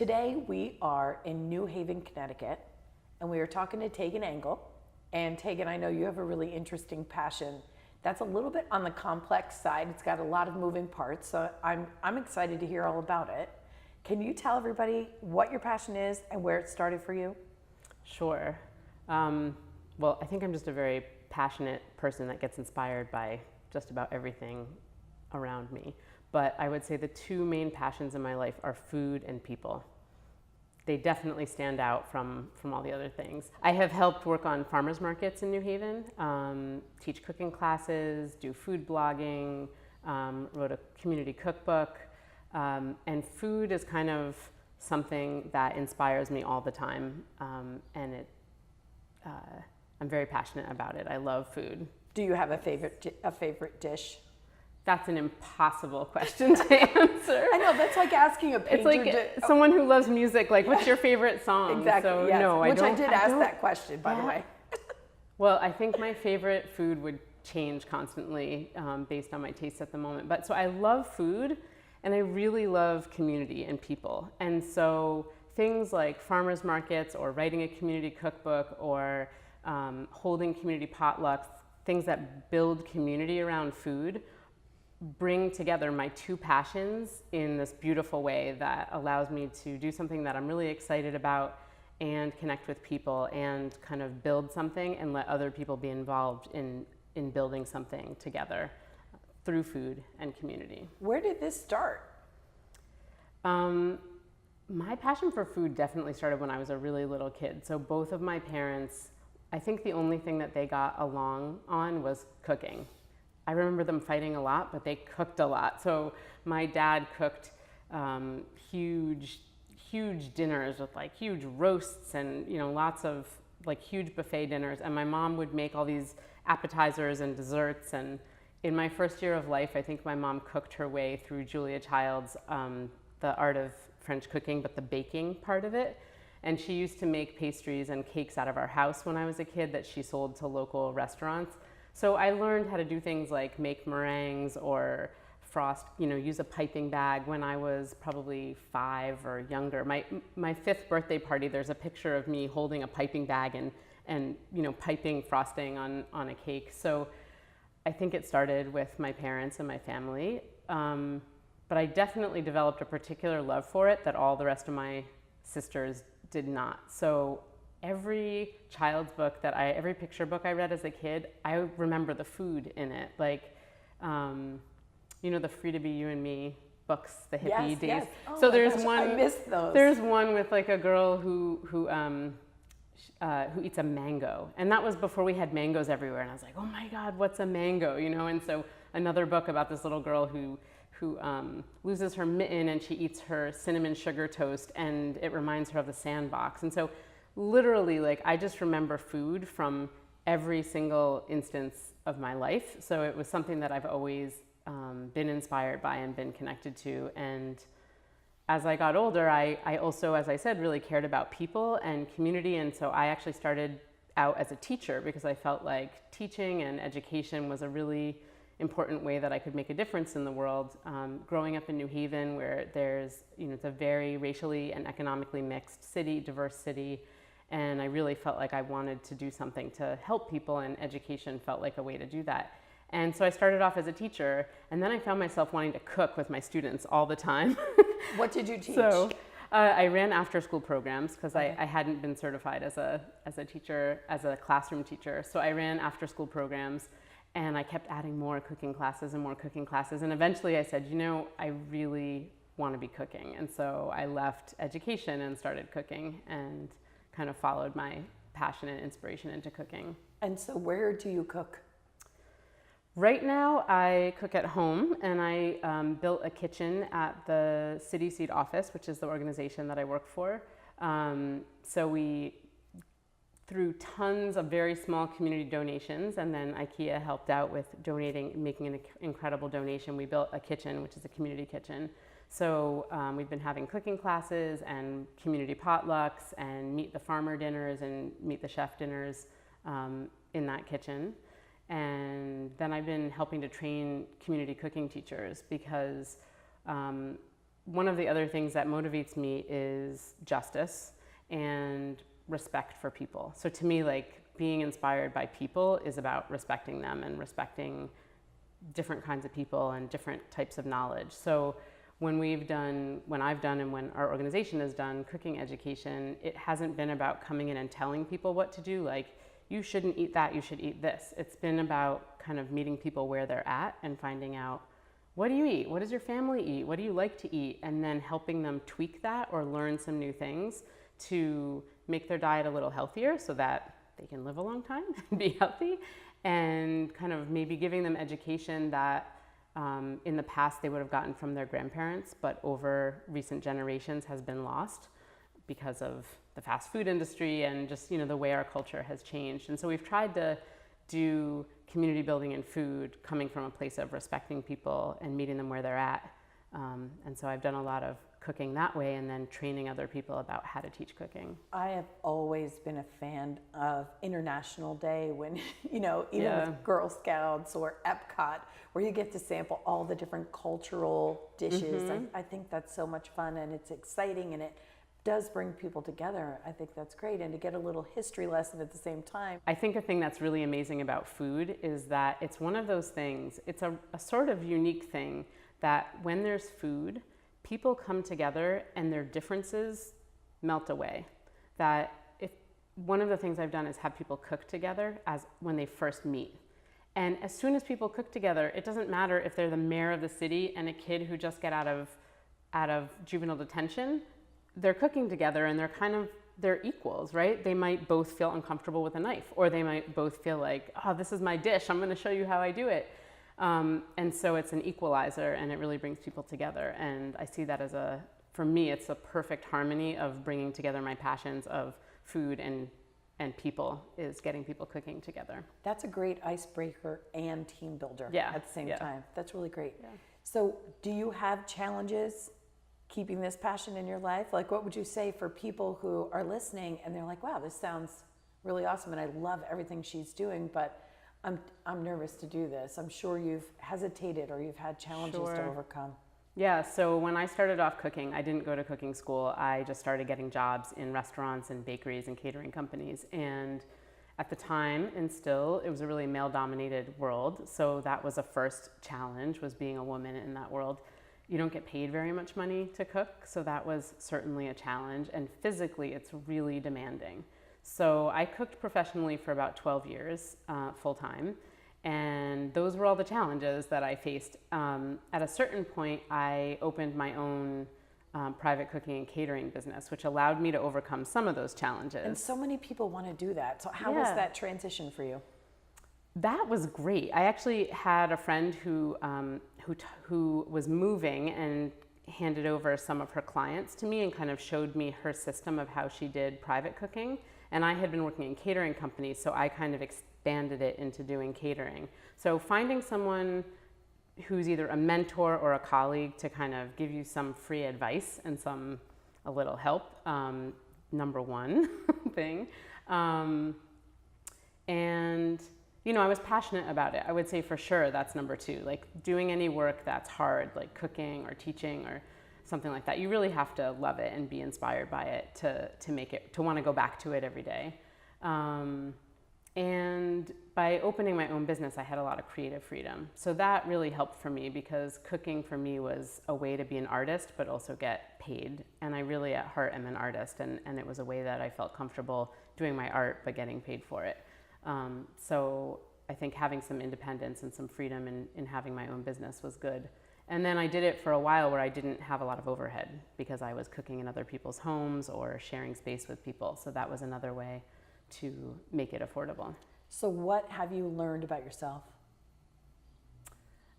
Today we are in New Haven, Connecticut, and we are talking to Tagan Engel. And Tagan, I know you have a really interesting passion that's a little bit on the complex side. It's got a lot of moving parts, so I'm excited to hear all about it. Can you tell everybody what your passion is and where it started for you? Sure. Well, I think I'm just a very passionate person that gets inspired by just about everything around me. But I would say the two main passions in my life are food and people. They definitely stand out from all the other things. I have helped work on farmers markets in New Haven, teach cooking classes, do food blogging, wrote a community cookbook, and food is kind of something that inspires me all the time, and I'm very passionate about it. I love food. Do you have a favorite dish? That's an impossible question to answer. I know, that's like asking a painter. It's like someone who loves music, like, what's your favorite song? Exactly, so, yes. No, Which I did ask that question, by the way. Well, I think my favorite food would change constantly based on my taste at the moment. But so I love food, and I really love community and people. And so things like farmers markets or writing a community cookbook or holding community potlucks, things that build community around food, bring together my two passions in this beautiful way that allows me to do something that I'm really excited about and connect with people and kind of build something and let other people be involved in building something together through food and community. Where did this start? My passion for food definitely started when I was a really little kid. So both of my parents, I think the only thing that they got along on was cooking. I remember them fighting a lot, but they cooked a lot. So my dad cooked huge dinners with like huge roasts and lots of like huge buffet dinners. And my mom would make all these appetizers and desserts. And in my first year of life, I think my mom cooked her way through Julia Child's The Art of French Cooking, but the baking part of it. And she used to make pastries and cakes out of our house when I was a kid that she sold to local restaurants. So I learned how to do things like make meringues or frost, use a piping bag when I was probably 5 or younger. My 5th birthday party, there's a picture of me holding a piping bag and piping frosting on a cake. So I think it started with my parents and my family. But I definitely developed a particular love for it that all the rest of my sisters did not. So every child's book every picture book I read as a kid, I remember the food in it. Like, the Free to Be You and Me books, the hippie days. Yes. Oh so there's one. I missed those. There's one with like a girl who eats a mango, and that was before we had mangoes everywhere. And I was like, oh my God, what's a mango? And so another book about this little girl who loses her mitten and she eats her cinnamon sugar toast, and it reminds her of the sandbox. And so literally, like, I just remember food from every single instance of my life. So it was something that I've always been inspired by and been connected to. And as I got older, I also, as I said, really cared about people and community. And so I actually started out as a teacher because I felt like teaching and education was a really important way that I could make a difference in the world. Growing up in New Haven, where there's, it's a very racially and economically mixed city, diverse city. And I really felt like I wanted to do something to help people, and education felt like a way to do that. And so I started off as a teacher, and then I found myself wanting to cook with my students all the time. What did you teach? So I ran after-school programs because I hadn't been certified as a teacher, as a classroom teacher. So I ran after-school programs, and I kept adding more cooking classes and more cooking classes. And eventually I said, I really want to be cooking. And so I left education and started cooking and kind of followed my passion and inspiration into cooking. And so where do you cook? Right now I cook at home, and I built a kitchen at the City Seed office, which is the organization that I work for. So we, through tons of very small community donations, and then IKEA helped out with making an incredible donation, we built a kitchen, which is a community kitchen. So we've been having cooking classes and community potlucks and meet the farmer dinners and meet the chef dinners in that kitchen. And then I've been helping to train community cooking teachers because one of the other things that motivates me is justice and respect for people. So to me, like, being inspired by people is about respecting them and respecting different kinds of people and different types of knowledge. So when I've done and when our organization has done cooking education, it hasn't been about coming in and telling people what to do, like, you shouldn't eat that, you should eat this. It's been about kind of meeting people where they're at and finding out, what do you eat? What does your family eat? What do you like to eat? And then helping them tweak that or learn some new things to make their diet a little healthier so that they can live a long time and be healthy, and kind of maybe giving them education that in the past they would have gotten from their grandparents, but over recent generations has been lost because of the fast food industry and just, you know, the way our culture has changed. And so we've tried to do community building in food coming from a place of respecting people and meeting them where they're at. And so I've done a lot of cooking that way, and then training other people about how to teach cooking. I have always been a fan of International Day when, you know, even with Girl Scouts or Epcot, where you get to sample all the different cultural dishes. I think that's so much fun, and it's exciting, and it does bring people together. I think that's great, and to get a little history lesson at the same time. I think a thing that's really amazing about food is that it's one of those things, it's a sort of unique thing that when there's food, people come together and their differences melt away. That if one of the things I've done is have people cook together as when they first meet. And as soon as people cook together, it doesn't matter if they're the mayor of the city and a kid who just got out of juvenile detention. They're cooking together and they're equals, right? They might both feel uncomfortable with a knife, or they might both feel like, oh, this is my dish, I'm gonna show you how I do it. And so it's an equalizer, and it really brings people together. And I see that for me, it's a perfect harmony of bringing together my passions of food and people, is getting people cooking together. That's a great icebreaker and team builder at the same time. That's really great. Yeah. So do you have challenges keeping this passion in your life? Like, what would you say for people who are listening and they're like, wow, this sounds really awesome and I love everything she's doing, but I'm nervous to do this. I'm sure you've hesitated or you've had challenges to overcome. Yeah, so when I started off cooking, I didn't go to cooking school. I just started getting jobs in restaurants and bakeries and catering companies. And at the time, and still, it was a really male-dominated world. So that was a first challenge, was being a woman in that world. You don't get paid very much money to cook, so that was certainly a challenge. And physically, it's really demanding. So I cooked professionally for about 12 years, full-time. And those were all the challenges that I faced. At a certain point, I opened my own private cooking and catering business, which allowed me to overcome some of those challenges. And so many people want to do that. So how was that transition for you? That was great. I actually had a friend who was moving and handed over some of her clients to me and kind of showed me her system of how she did private cooking. And I had been working in catering companies, so I kind of expanded it into doing catering. So finding someone who's either a mentor or a colleague to kind of give you some free advice and a little help, number one thing. And you know, I was passionate about it. I would say for sure that's number two. Like, doing any work that's hard, like cooking or teaching or something like that, you really have to love it and be inspired by it to make it, to want to go back to it every day. And by opening my own business, I had a lot of creative freedom. So that really helped for me, because cooking for me was a way to be an artist, but also get paid. And I really at heart am an artist, and it was a way that I felt comfortable doing my art, but getting paid for it. So I think having some independence and some freedom in having my own business was good. And then I did it for a while where I didn't have a lot of overhead, because I was cooking in other people's homes or sharing space with people. So that was another way to make it affordable. So what have you learned about yourself?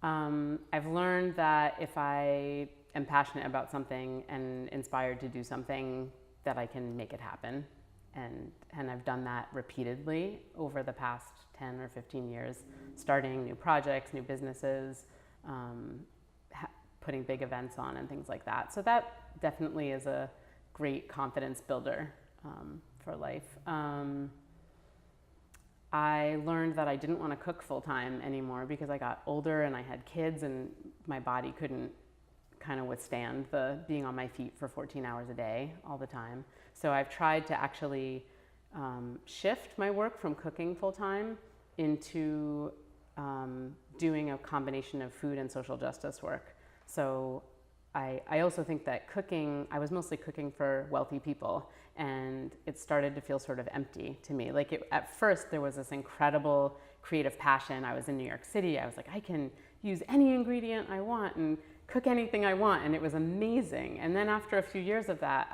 I've learned that if I am passionate about something and inspired to do something, that I can make it happen. And I've done that repeatedly over the past 10 or 15 years, starting new projects, new businesses, putting big events on and things like that. So that definitely is a great confidence builder for life. I learned that I didn't want to cook full time anymore, because I got older and I had kids and my body couldn't kind of withstand the being on my feet for 14 hours a day all the time. So I've tried to actually shift my work from cooking full time into doing a combination of food and social justice work. So I also think that cooking, I was mostly cooking for wealthy people, and it started to feel sort of empty to me. Like at first there was this incredible creative passion. I was in New York City. I was like, I can use any ingredient I want and cook anything I want, and it was amazing. And then after a few years of that,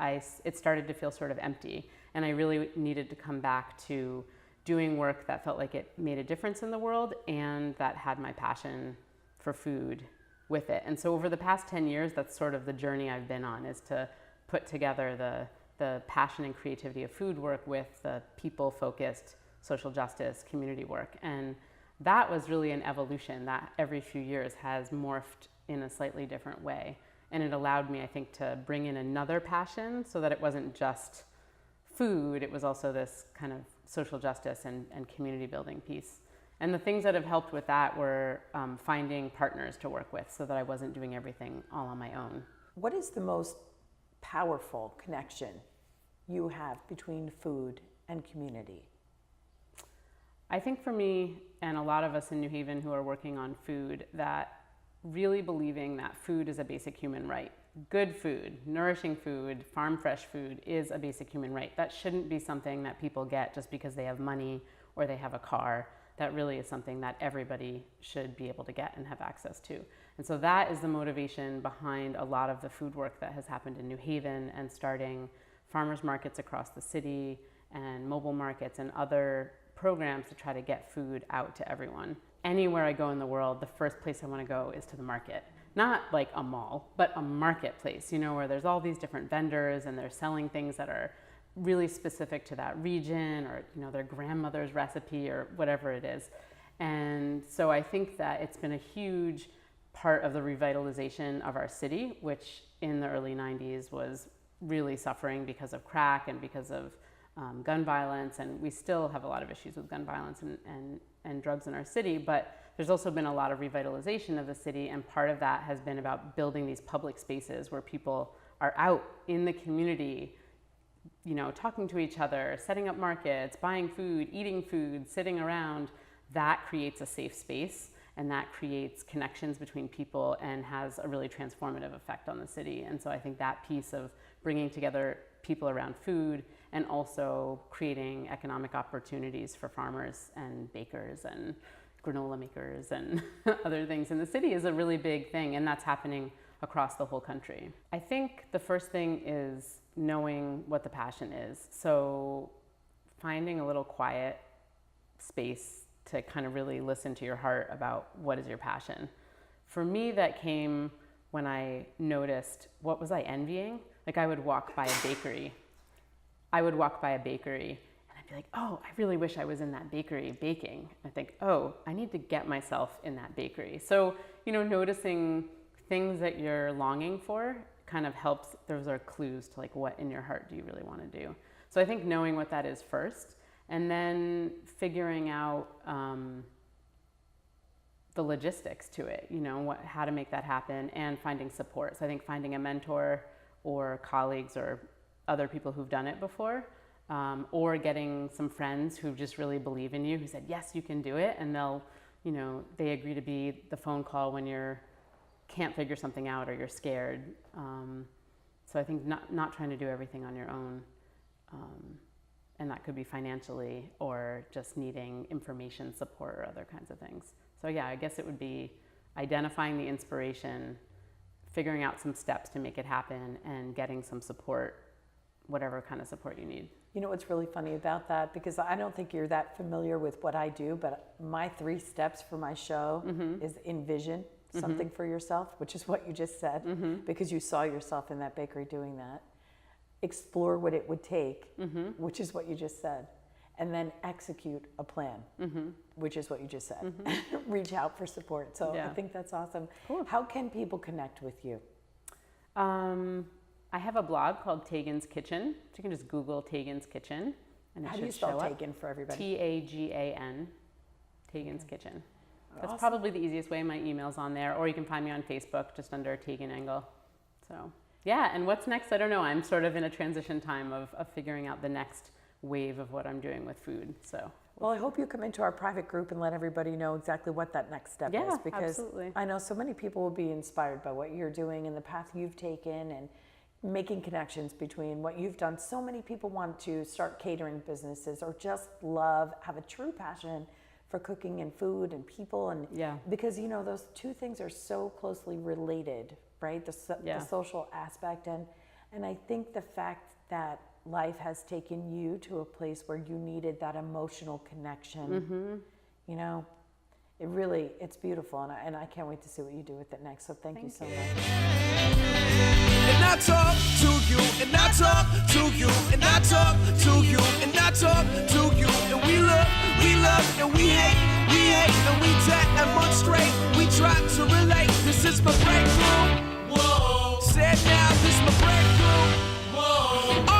it started to feel sort of empty, and I really needed to come back to doing work that felt like it made a difference in the world and that had my passion for food with it. And so over the past 10 years, that's sort of the journey I've been on, is to put together the passion and creativity of food work with the people-focused social justice community work. And that was really an evolution that every few years has morphed in a slightly different way. And it allowed me, I think, to bring in another passion so that it wasn't just food, it was also this kind of social justice and community building piece. And the things that have helped with that were finding partners to work with so that I wasn't doing everything all on my own. What is the most powerful connection you have between food and community? I think for me and a lot of us in New Haven who are working on food, that really believing that food is a basic human right. Good food, nourishing food, farm fresh food is a basic human right. That shouldn't be something that people get just because they have money or they have a car. That really is something that everybody should be able to get and have access to. And so that is the motivation behind a lot of the food work that has happened in New Haven, and starting farmers markets across the city and mobile markets and other programs to try to get food out to everyone. Anywhere I go in the world, the first place I want to go is to the market. Not like a mall, but a marketplace, where there's all these different vendors and they're selling things that are really specific to that region, or their grandmother's recipe or whatever it is. And so I think that it's been a huge part of the revitalization of our city, which in the early 90s was really suffering because of crack and because of gun violence. And we still have a lot of issues with gun violence and drugs in our city, but there's also been a lot of revitalization of the city, and part of that has been about building these public spaces where people are out in the community, talking to each other, setting up markets, buying food, eating food, sitting around. That creates a safe space, and that creates connections between people and has a really transformative effect on the city. And so I think that piece of bringing together people around food and also creating economic opportunities for farmers and bakers and granola makers and other things in the city is a really big thing, and that's happening across the whole country. I think the first thing is knowing what the passion is. So finding a little quiet space to kind of really listen to your heart about what is your passion. For me, that came when I noticed, what was I envying? Like, I would walk by a bakery. And I'd be like, oh, I really wish I was in that bakery baking. I think, oh, I need to get myself in that bakery. So, noticing things that you're longing for kind of helps. Those are clues to like, what in your heart do you really want to do? So I think knowing what that is first, and then figuring out the logistics to it, how to make that happen, and finding support. So I think finding a mentor or colleagues or other people who've done it before, or getting some friends who just really believe in you, who said, yes, you can do it. And they agree to be the phone call when you're can't figure something out or you're scared. So I think not trying to do everything on your own. And that could be financially or just needing information support or other kinds of things. So yeah, I guess it would be identifying the inspiration, figuring out some steps to make it happen, and getting some support, whatever kind of support you need. You know what's really funny about that? Because I don't think you're that familiar with what I do, but my 3 steps for my show is envision something for yourself, which is what you just said, because you saw yourself in that bakery doing that. Explore what it would take, which is what you just said. And then execute a plan, which is what you just said. Reach out for support. So I think that's awesome. Cool. How can people connect with you? I have a blog called Tagan's Kitchen. You can just Google Tagan's Kitchen, and it How should do you spell show up. Tagan for everybody? Tagan, Tagan's Kitchen. That's Awesome. probably the easiest way. My email's on there, or you can find me on Facebook just under Tagan Engel. So yeah, and what's next? I don't know. I'm sort of in a transition time of figuring out the next wave of what I'm doing with food. So. Well, I hope you come into our private group and let everybody know exactly what that next step is, because absolutely. I know so many people will be inspired by what you're doing and the path you've taken and making connections between what you've done. So many people want to start catering businesses or just have a true passion for cooking and food and people, and because you know those two things are so closely related, right? The social aspect and I think the fact that life has taken you to a place where you needed that emotional connection. You know, it's beautiful, and I can't wait to see what you do with it next. So thank you so much. And I talk to you, and I talk to you, and I talk to you, and I talk to you, and we love, and we hate, and we demonstrate, we try to relate. This is my breakthrough. Whoa. Said now, this is my breakthrough. Whoa.